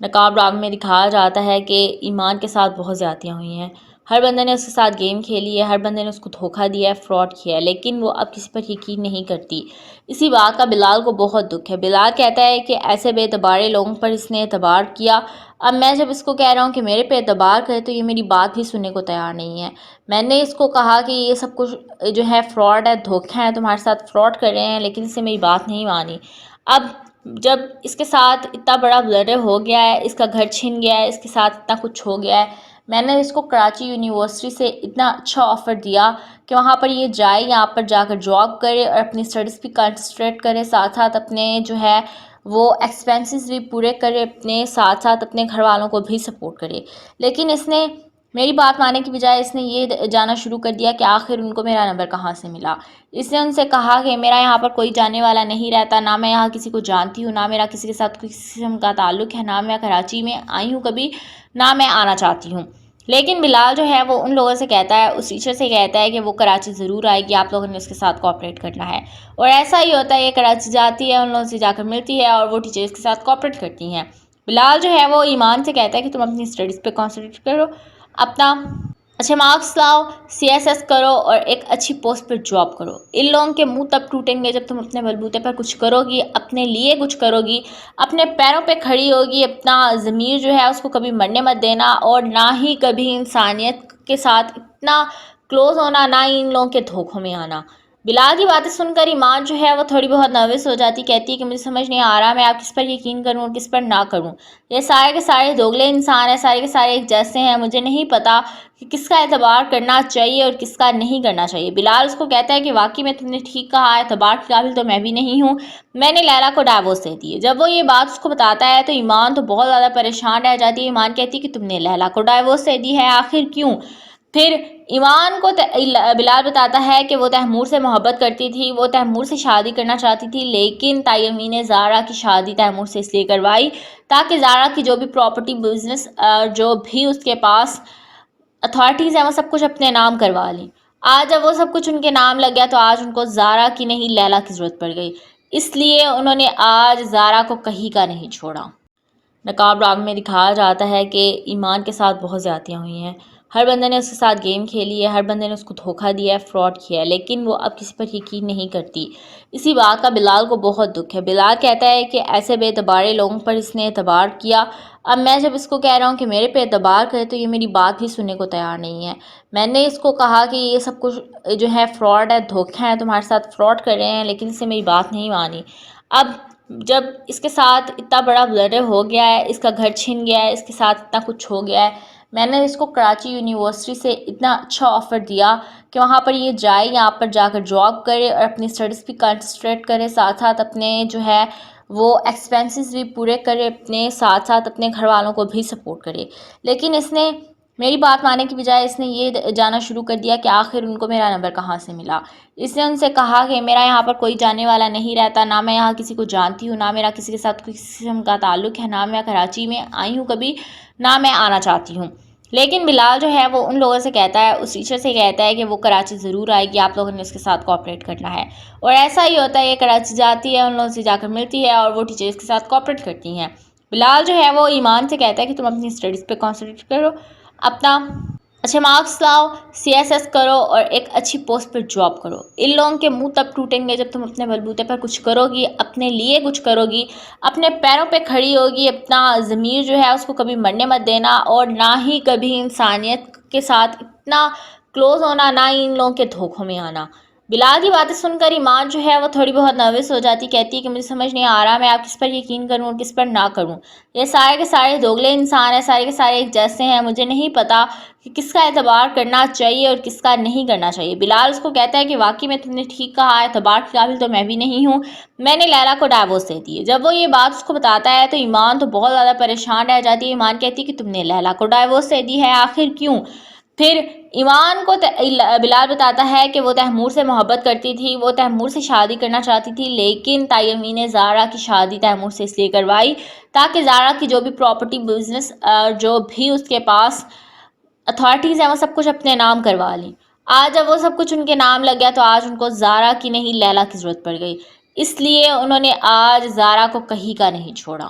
نقاب ڈرامے میں دکھایا جاتا ہے کہ ایمان کے ساتھ بہت زیادتیاں ہوئی ہیں، ہر بندے نے اس کے ساتھ گیم کھیلی ہے، ہر بندے نے اس کو دھوکہ دیا ہے، فراڈ کیا ہے، لیکن وہ اب کسی پر یقین نہیں کرتی۔ اسی بات کا بلال کو بہت دکھ ہے۔ بلال کہتا ہے کہ ایسے بے اعتبارے لوگوں پر اس نے اعتبار کیا، اب میں جب اس کو کہہ رہا ہوں کہ میرے پہ اعتبار کرے تو یہ میری بات بھی سننے کو تیار نہیں ہے۔ میں نے اس کو کہا کہ یہ سب کچھ جو ہے فراڈ ہے، دھوکہ ہے، تمہارے ساتھ فراڈ کر رہے ہیں، لیکن اس نے میری بات نہیں مانی۔ اب جب اس کے ساتھ اتنا بڑا بلڈر ہو گیا ہے، اس کا گھر چھن گیا ہے، اس کے ساتھ اتنا کچھ ہو گیا ہے، میں نے اس کو کراچی یونیورسٹی سے اتنا اچھا آفر دیا کہ وہاں پر یہ جائے، یہاں پر جا کر جاب کرے اور اپنی اسٹڈیز بھی کنسنٹریٹ کرے، ساتھ ساتھ اپنے جو ہے وہ ایکسپینسز بھی پورے کرے، اپنے ساتھ ساتھ اپنے گھر والوں کو بھی سپورٹ کرے۔ لیکن اس نے میری بات ماننے کی بجائے اس نے یہ جانا شروع کر دیا کہ آخر ان کو میرا نمبر کہاں سے ملا۔ اس نے ان سے کہا کہ میرا یہاں پر کوئی جانے والا نہیں رہتا، نہ میں یہاں کسی کو جانتی ہوں، نہ میرا کسی کے ساتھ کسی قسم کا تعلق ہے، نہ میں کراچی میں آئی ہوں کبھی، نہ میں آنا چاہتی ہوں۔ لیکن بلال جو ہے وہ ان لوگوں سے کہتا ہے، اس ٹیچر سے کہتا ہے کہ وہ کراچی ضرور آئے گی، آپ لوگوں نے اس کے ساتھ کوآپریٹ کرنا ہے۔ اور ایسا ہی ہوتا ہے، یہ کراچی جاتی ہے، ان لوگوں سے جا کر ملتی ہے اور وہ ٹیچرز کے ساتھ کوآپریٹ کرتی ہیں۔ بلال جو ہے وہ ایمان سے کہتا ہے کہ تم اپنی اسٹڈیز پہ کنسنٹریٹ کرو، اپنا اچھے مارکس لاؤ، سی ایس ایس کرو اور ایک اچھی پوسٹ پر جاب کرو۔ ان لوگوں کے منہ تب ٹوٹیں گے جب تم اپنے بلبوتے پر کچھ کرو گی، اپنے لیے کچھ کرو گی، اپنے پیروں پہ کھڑی ہوگی، اپنا ضمیر جو ہے اس کو کبھی مرنے مت دینا، اور نہ ہی کبھی انسانیت کے ساتھ اتنا کلوز ہونا، نہ ہی ان لوگوں کے دھوکوں میں آنا۔ بلال کی باتیں سن کر ایمان جو ہے وہ تھوڑی بہت نروس ہو جاتی، کہتی ہے کہ مجھے سمجھ نہیں آ رہا میں آپ کس پر یقین کروں اور کس پر نہ کروں۔ یہ سارے کے سارے دوگلے انسان ہیں، سارے کے سارے ایک جیسے ہیں، مجھے نہیں پتا کہ کس کا اعتبار کرنا چاہیے اور کس کا نہیں کرنا چاہیے۔ بلال اس کو کہتا ہے کہ واقعی میں تم نے ٹھیک کہا، اعتبار کے قابل تو میں بھی نہیں ہوں، میں نے لیلا کو ڈائیورس دے دی ہے۔ جب وہ یہ بات اس کو بتاتا ہے تو ایمان تو بہت زیادہ پریشان رہ جاتی ہے۔ ایمان کہتی ہے کہ تم نے لیلا کو ڈائیورس دے دی ہے، آخر کیوں؟ پھر ایمان کو بلال بتاتا ہے کہ وہ تیمور سے محبت کرتی تھی، وہ تیمور سے شادی کرنا چاہتی تھی، لیکن تیمور نے زارا کی شادی تیمور سے اس لیے کروائی تاکہ زارا کی جو بھی پراپرٹی، بزنس، جو بھی اس کے پاس اتھارٹیز ہیں، وہ سب کچھ اپنے نام کروا لیں۔ آج جب وہ سب کچھ ان کے نام لگ گیا تو آج ان کو زارا کی نہیں لیلا کی ضرورت پڑ گئی، اس لیے انہوں نے آج زارا کو کہیں کا نہیں چھوڑا۔ نقاب ڈرامے میں دکھایا جاتا ہے کہ ایمان کے ساتھ بہت زیادتیاں ہوئی ہیں، ہر بندے نے اس کے ساتھ گیم کھیلی ہے، ہر بندے نے اس کو دھوکہ دیا ہے، فراڈ کیا ہے، لیکن وہ اب کسی پر یقین نہیں کرتی۔ اسی بات کا بلال کو بہت دکھ ہے۔ بلال کہتا ہے کہ ایسے بے اعتبارے لوگوں پر اس نے اعتبار کیا، اب میں جب اس کو کہہ رہا ہوں کہ میرے پہ اعتبار کرے تو یہ میری بات بھی سننے کو تیار نہیں ہے۔ میں نے اس کو کہا کہ یہ سب کچھ جو ہے فراڈ ہے، دھوکہ ہے، تمہارے ساتھ فراڈ کر رہے ہیں، لیکن اس نے میری بات نہیں مانی۔ اب جب اس کے ساتھ اتنا بڑا بلڈر ہو گیا ہے، اس کا گھر چھن گیا ہے، اس کے ساتھ اتنا کچھ ہو گیا ہے، میں نے اس کو کراچی یونیورسٹی سے اتنا اچھا آفر دیا کہ وہاں پر یہ جائے، یہاں پر جا کر جاب کرے اور اپنی اسٹڈیز بھی کنسنٹریٹ کرے، ساتھ ساتھ اپنے جو ہے وہ ایکسپینسز بھی پورے کرے، اپنے ساتھ ساتھ اپنے گھر والوں کو بھی سپورٹ کرے۔ لیکن اس نے میری بات ماننے کی بجائے اس نے یہ جانا شروع کر دیا کہ آخر ان کو میرا نمبر کہاں سے ملا۔ اس نے ان سے کہا کہ میرا یہاں پر کوئی جانے والا نہیں رہتا، نہ میں یہاں کسی کو جانتی ہوں، نہ میرا کسی کے ساتھ کسی قسم کا تعلق ہے، نہ میں کراچی میں آئی ہوں کبھی، نہ میں آنا چاہتی ہوں۔ لیکن بلال جو ہے وہ ان لوگوں سے کہتا ہے، اس ٹیچر سے کہتا ہے کہ وہ کراچی ضرور آئے گی، آپ لوگوں نے اس کے ساتھ کوآپریٹ کرنا ہے۔ اور ایسا ہی ہوتا ہے، یہ کراچی جاتی ہے، ان لوگوں سے جا کر ملتی ہے اور وہ ٹیچرز کے ساتھ کوآپریٹ کرتی ہیں۔ بلال جو ہے وہ ایمان سے کہتا ہے کہ تم اپنی اسٹڈیز پہ کنسنٹریٹ کرو، اپنا اچھے مارکس لاؤ، سی ایس ایس کرو اور ایک اچھی پوسٹ پر جاب کرو۔ ان لوگوں کے منہ تب ٹوٹیں گے جب تم اپنے بلبوتے پر کچھ کرو گی، اپنے لیے کچھ کرو گی، اپنے پیروں پہ کھڑی ہوگی، اپنا ضمیر جو ہے اس کو کبھی مرنے مت دینا، اور نہ ہی کبھی انسانیت کے ساتھ اتنا کلوز ہونا، نہ ہی ان لوگوں کے دھوکوں میں آنا۔ بلال کی باتیں سن کر ایمان جو ہے وہ تھوڑی بہت نروس ہو جاتی، کہتی ہے کہ مجھے سمجھ نہیں آ رہا میں آپ کس پر یقین کروں اور کس پر نہ کروں۔ یہ سارے کے سارے دوگلے انسان ہیں، سارے کے سارے ایک جیسے ہیں، مجھے نہیں پتا کہ کس کا اعتبار کرنا چاہیے اور کس کا نہیں کرنا چاہیے۔ بلال اس کو کہتا ہے کہ واقعی میں تم نے ٹھیک کہا، اعتبار کے قابل تو میں بھی نہیں ہوں، میں نے لیلا کو ڈائیورس دے دی ہے۔ جب وہ یہ بات اس کو بتاتا ہے تو ایمان تو بہت زیادہ پریشان رہ جاتی ہے۔ ایمان کہتی ہے کہ تم نے لیلا کو ڈائیورس دے دی ہے، آخر کیوں؟ پھر ایمان کو بلال بتاتا ہے کہ وہ تیمور سے محبت کرتی تھی، وہ تیمور سے شادی کرنا چاہتی تھی، لیکن تیمور نے زارا کی شادی تیمور سے اس لیے کروائی تاکہ زارا کی جو بھی پراپرٹی، بزنس، جو بھی اس کے پاس اتھارٹیز ہیں، وہ سب کچھ اپنے نام کروا لیں۔ آج جب وہ سب کچھ ان کے نام لگ گیا تو آج ان کو زارا کی نہیں لیلا کی ضرورت پڑ گئی، اس لیے انہوں نے آج زارا کو کہیں کا نہیں چھوڑا۔